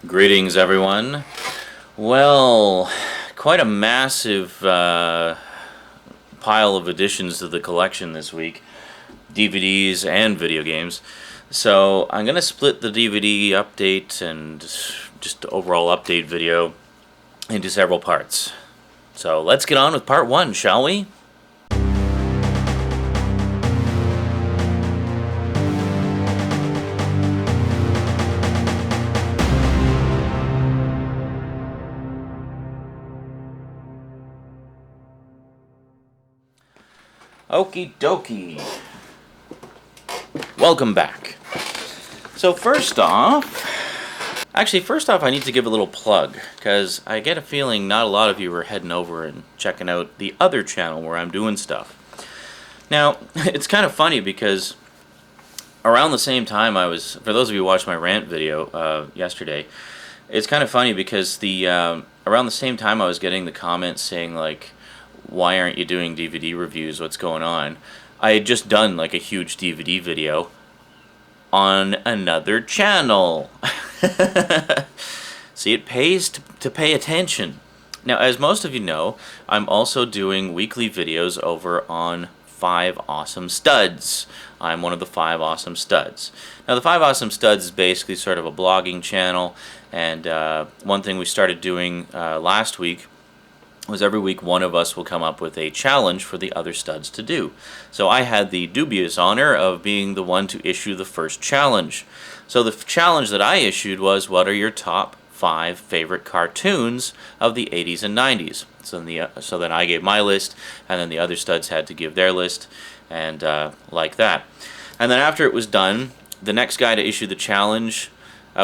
Greetings, everyone. Well, quite a massive pile of additions to the collection this week, DVDs and video games. So I'm going to split the DVD update and just overall update video into several parts. So let's get on with part one, shall we? Okie dokie. Welcome back. So first off, I need to give a little plug, because I get a feeling not a lot of you are heading over and checking out the other channel where I'm doing stuff. Now, it's kind of funny because around the same time for those of you who watched my rant video yesterday, it's kind of funny because around the same time I was getting the comments saying like, why aren't you doing DVD reviews? What's going on? I had just done like a huge DVD video on another channel. See, it pays to pay attention. Now, as most of you know, I'm also doing weekly videos over on Five Awesome Studs. I'm one of the Five Awesome Studs. Now, the Five Awesome Studs is basically sort of a blogging channel, and one thing we started doing last week was every week one of us will come up with a challenge for the other studs to do. So I had the dubious honor of being the one to issue the first challenge. So the challenge that I issued was, what are your top 5 favorite cartoons of the 80s and 90s? So then I gave my list, and then the other studs had to give their list, and like that. And then after it was done, the next guy to issue the challenge,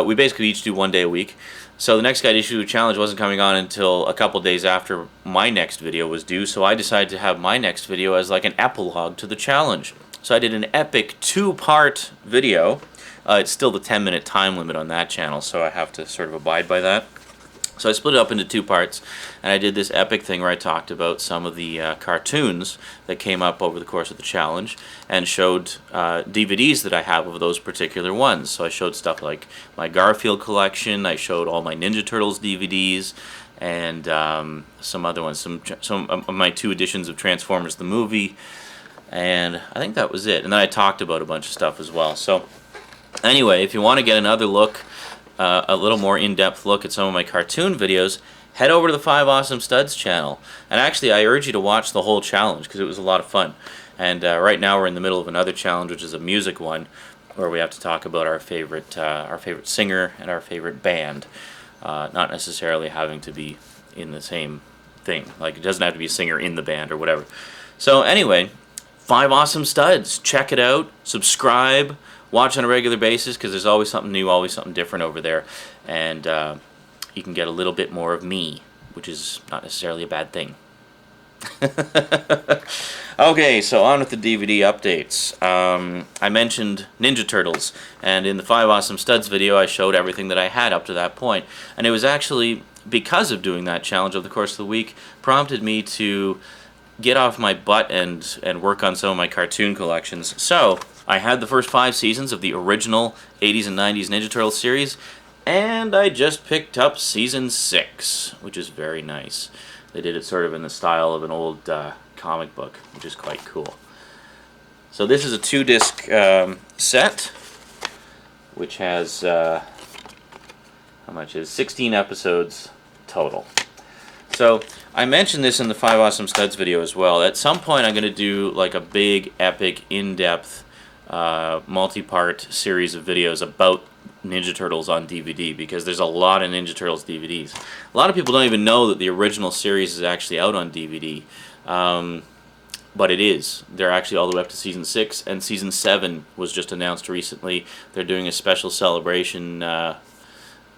we basically each do one day a week. So the next guy to issue a challenge wasn't coming on until a couple days after my next video was due, so I decided to have my next video as like an epilogue to the challenge. So I did an epic 2-part video. It's still the 10-minute time limit on that channel, so I have to sort of abide by that. So I split it up into 2 parts, and I did this epic thing where I talked about some of the cartoons that came up over the course of the challenge, and showed DVDs that I have of those particular ones. So I showed stuff like my Garfield collection, I showed all my Ninja Turtles DVDs, and some other ones, some of my 2 editions of Transformers the movie, and I think that was it. And then I talked about a bunch of stuff as well. So anyway, if you want to get another look, a little more in-depth look at some of my cartoon videos, head over to the Five Awesome Studs channel. And actually, I urge you to watch the whole challenge because it was a lot of fun. And right now we're in the middle of another challenge, which is a music one, where we have to talk about our favorite singer and our favorite band, not necessarily having to be in the same thing. Like, it doesn't have to be a singer in the band or whatever. So anyway, Five Awesome Studs. Check it out. Subscribe. Watch on a regular basis, because there's always something new, always something different over there, and you can get a little bit more of me, which is not necessarily a bad thing. Okay, so on with the DVD updates. I mentioned Ninja Turtles, and in the Five Awesome Studs video I showed everything that I had up to that point, and it was actually because of doing that challenge over the course of the week prompted me to get off my butt and work on some of my cartoon collections. So I had the first 5 seasons of the original 80s and 90s Ninja Turtles series, and I just picked up season 6, which is very nice. They did it sort of in the style of an old comic book, which is quite cool. So this is a 2-disc set, which has, how much is 16 episodes total. So I mentioned this in the Five Awesome Studs video as well. At some point I'm going to do like a big, epic, in-depth, multi-part series of videos about Ninja Turtles on DVD, because there's a lot of Ninja Turtles DVDs. A lot of people don't even know that the original series is actually out on DVD, but it is. They're actually all the way up to season 6, and season 7 was just announced recently. They're doing a special celebration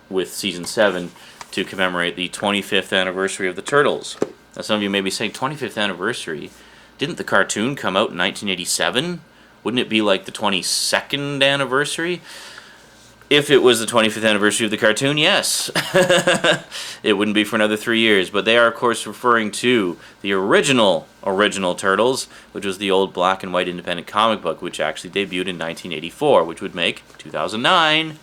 with season 7 to commemorate the 25th anniversary of the Turtles. Now some of you may be saying, 25th anniversary? Didn't the cartoon come out in 1987? Wouldn't it be like the 22nd anniversary? If it was the 25th anniversary of the cartoon, yes. It wouldn't be for another 3 years. But they are, of course, referring to the original Turtles, which was the old black and white independent comic book, which actually debuted in 1984, which would make 2009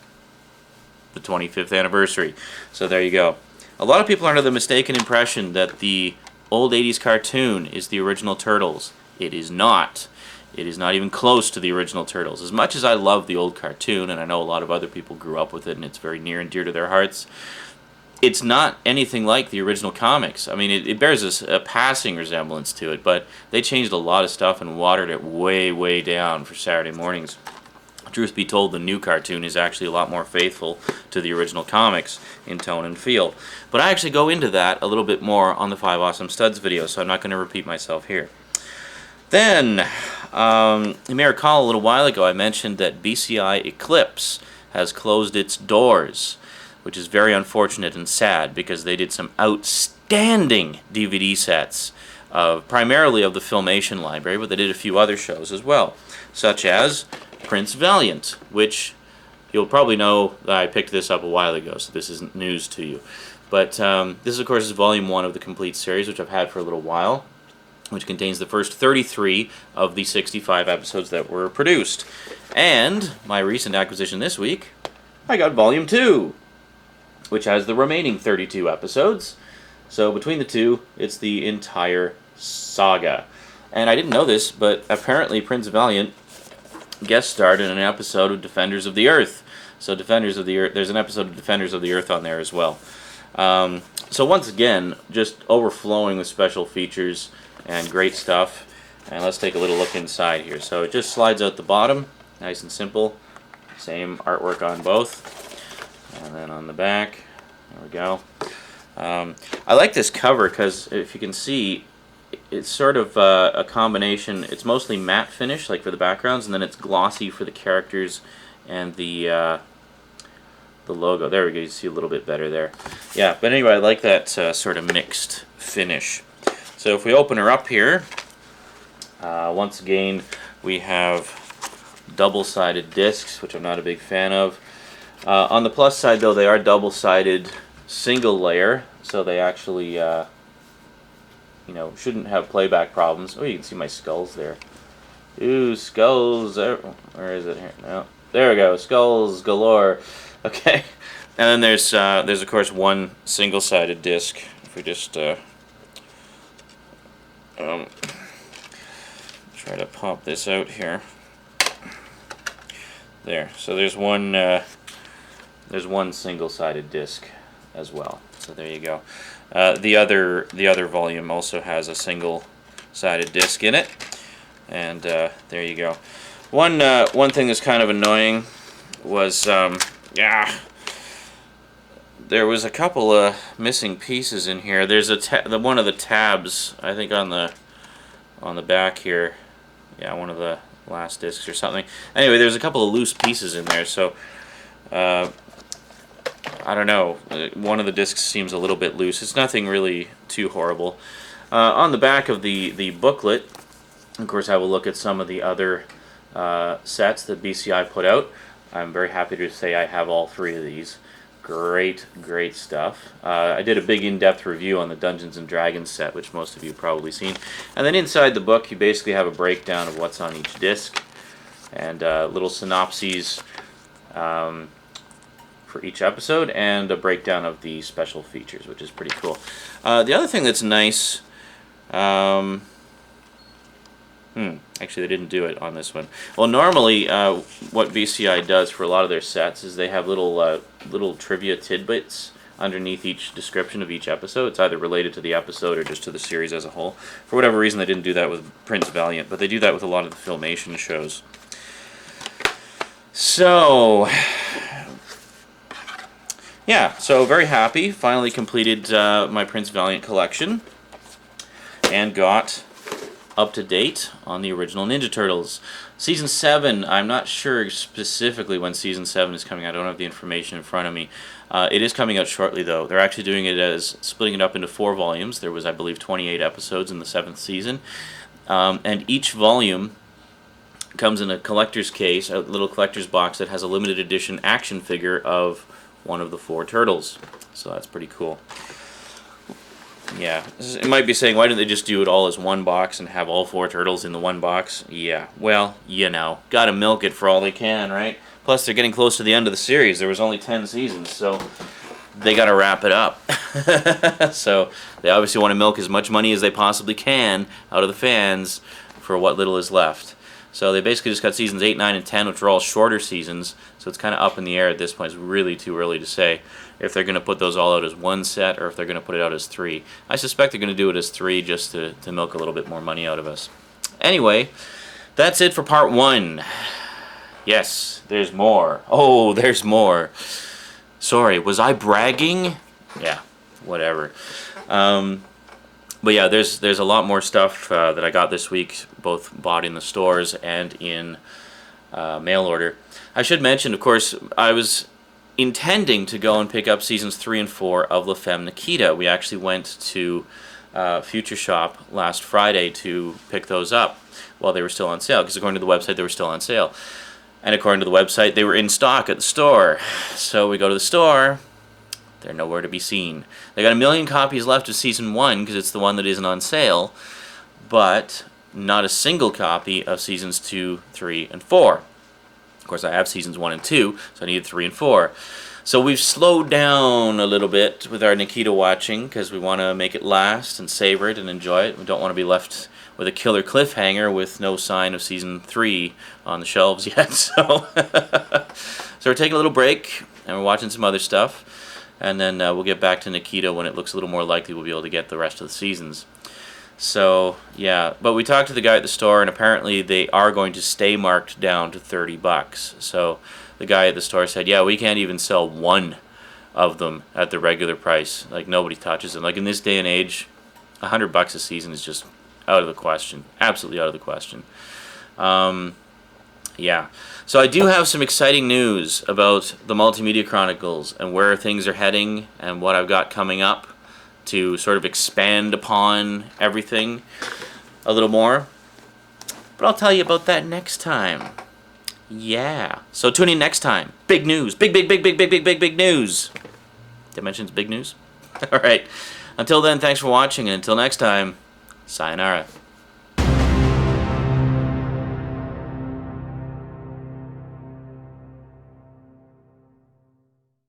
the 25th anniversary. So there you go. A lot of people are under the mistaken impression that the old 80s cartoon is the original Turtles. It is not. It is not even close to the original Turtles. As much as I love the old cartoon, and I know a lot of other people grew up with it and it's very near and dear to their hearts, it's not anything like the original comics. I mean, it bears a passing resemblance to it, but they changed a lot of stuff and watered it way, way down for Saturday mornings. Truth be told, the new cartoon is actually a lot more faithful to the original comics in tone and feel. But I actually go into that a little bit more on the 5 Awesome Studs video, so I'm not going to repeat myself here. Then, you may recall a little while ago I mentioned that BCI Eclipse has closed its doors, which is very unfortunate and sad because they did some outstanding DVD sets, primarily of the Filmation library, but they did a few other shows as well, such as Prince Valiant, which you'll probably know that I picked this up a while ago, so this isn't news to you. But this, of course, is Volume 1 of the complete series, which I've had for a little while, which contains the first 33 of the 65 episodes that were produced. And my recent acquisition this week, I got Volume 2, which has the remaining 32 episodes. So between the two, it's the entire saga. And I didn't know this, but apparently Prince Valiant guest starred in an episode of Defenders of the Earth. So Defenders of the Earth, there's an episode of Defenders of the Earth on there as well. So once again, just overflowing with special features and great stuff. And let's take a little look inside here. So it just slides out the bottom, nice and simple. Same artwork on both. And then on the back, there we go. I like this cover because if you can see, it's sort of a combination. It's mostly matte finish, like for the backgrounds, and then it's glossy for the characters and the logo. There we go. You see a little bit better there. Yeah, but anyway, I like that sort of mixed finish. So if we open her up here, once again, we have double-sided discs, which I'm not a big fan of. On the plus side, though, they are double-sided single layer, so they actually shouldn't have playback problems. Oh, you can see my skulls there. Ooh, skulls. Where is it here? No. There we go. Skulls galore. Okay. And then there's of course one single-sided disc. If we just try to pop this out here. There. So there's one single-sided disc as well. So there you go. The other volume also has a single-sided disc in it, and there you go. One thing that's kind of annoying was there was a couple of missing pieces in here. There's one of the tabs, I think, on the back here. Yeah, one of the last discs or something. Anyway, there's a couple of loose pieces in there, so I don't know. One of the discs seems a little bit loose. It's nothing really too horrible. On the back of the booklet, of course, I will look at some of the other sets that BCI put out. I'm very happy to say I have all 3 of these. Great, great stuff. I did a big in-depth review on the Dungeons & Dragons set, which most of you have probably seen. And then inside the book, you basically have a breakdown of what's on each disc and little synopses for each episode and a breakdown of the special features, which is pretty cool. The other thing that's nice, actually they didn't do it on this one. Well, normally what BCI does for a lot of their sets is they have little trivia tidbits underneath each description of each episode. It's either related to the episode or just to the series as a whole. For whatever reason, they didn't do that with Prince Valiant, but they do that with a lot of the Filmation shows. So yeah, so very happy. Finally completed my Prince Valiant collection and got up to date on the original Ninja Turtles. Season 7, I'm not sure specifically when Season 7 is coming out. I don't have the information in front of me. It is coming out shortly, though. They're actually doing it as splitting it up into 4 volumes. There was, I believe, 28 episodes in the 7th season. And each volume comes in a collector's case, a little collector's box that has a limited edition action figure of one of the 4 turtles. So that's pretty cool. Yeah, it might be saying, why didn't they just do it all as one box and have all 4 turtles in the one box? Yeah, well, you know, gotta milk it for all they can, right? Plus, they're getting close to the end of the series. There was only 10 seasons, so they gotta wrap it up. So they obviously want to milk as much money as they possibly can out of the fans for what little is left. So they basically just got seasons 8, 9, and 10, which are all shorter seasons, so it's kind of up in the air at this point. It's really too early to say if they're going to put those all out as one set or if they're going to put it out as 3. I suspect they're going to do it as 3 just to milk a little bit more money out of us. Anyway, that's it for part 1. Yes, there's more. Oh, there's more. Sorry, was I bragging? Yeah, whatever. But yeah, there's a lot more stuff that I got this week, both bought in the stores and in mail order. I should mention, of course, I was intending to go and pick up seasons 3 and 4 of La Femme Nikita. We actually went to Future Shop last Friday to pick those up while they were still on sale, because according to the website, they were still on sale. And according to the website, they were in stock at the store. So we go to the store. They're nowhere to be seen. They got 1 million copies left of Season 1, because it's the one that isn't on sale, but not a single copy of Seasons 2, 3, and 4. Of course, I have Seasons 1 and 2, so I needed 3 and 4. So we've slowed down a little bit with our Nikita watching, because we want to make it last and savor it and enjoy it. We don't want to be left with a killer cliffhanger with no sign of Season 3 on the shelves yet. So we're taking a little break, and we're watching some other stuff. And then we'll get back to Nikita when it looks a little more likely we'll be able to get the rest of the seasons. So, yeah. But we talked to the guy at the store, and apparently they are going to stay marked down to $30. So the guy at the store said, yeah, we can't even sell one of them at the regular price. Like, nobody touches them. Like, in this day and age, $100 a season is just out of the question. Absolutely out of the question. Yeah. So I do have some exciting news about the Multimedia Chronicles and where things are heading and what I've got coming up to sort of expand upon everything a little more. But I'll tell you about that next time. Yeah. So tune in next time. Big news. Big news. Did I mention it's big news? All right. Until then, thanks for watching, and until next time, sayonara.